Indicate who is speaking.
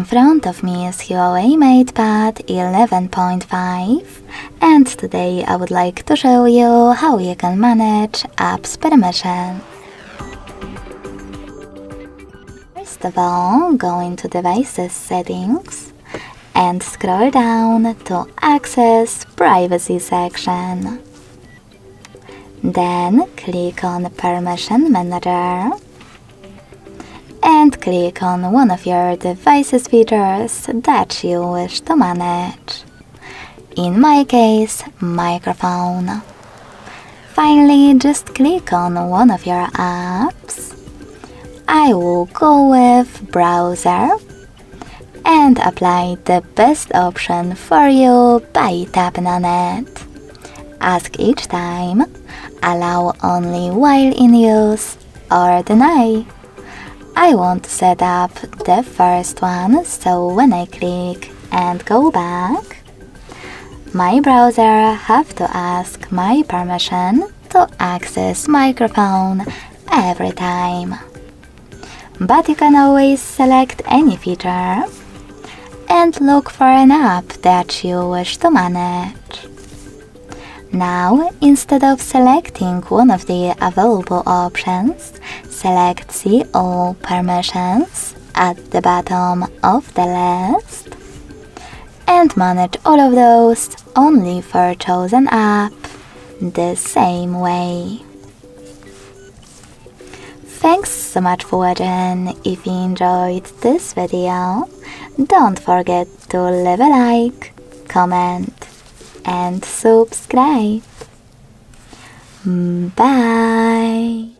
Speaker 1: front of me is Huawei MatePad 11.5, and today I would like to show you how you can manage apps permission. First of all, go into Devices Settings and scroll down to Access Privacy section. Then click on Permission Manager and click on one of your device's features that you wish to manage. In my case, microphone. Finally, just click on one of your apps. I will go with browser and apply the best option for you by tapping on it. Ask each time, allow only while in use, or deny. I want to set up the first one, so when I click and go back, my browser have to ask my permission to access microphone every time. But you can always select any feature and look for an app that you wish to manage. Now, instead of selecting one of the available options, select See All Permissions at the bottom of the list and manage all of those only for chosen app the same way. Thanks so much for watching. If you enjoyed this video, don't forget to leave a like, comment and subscribe. Bye!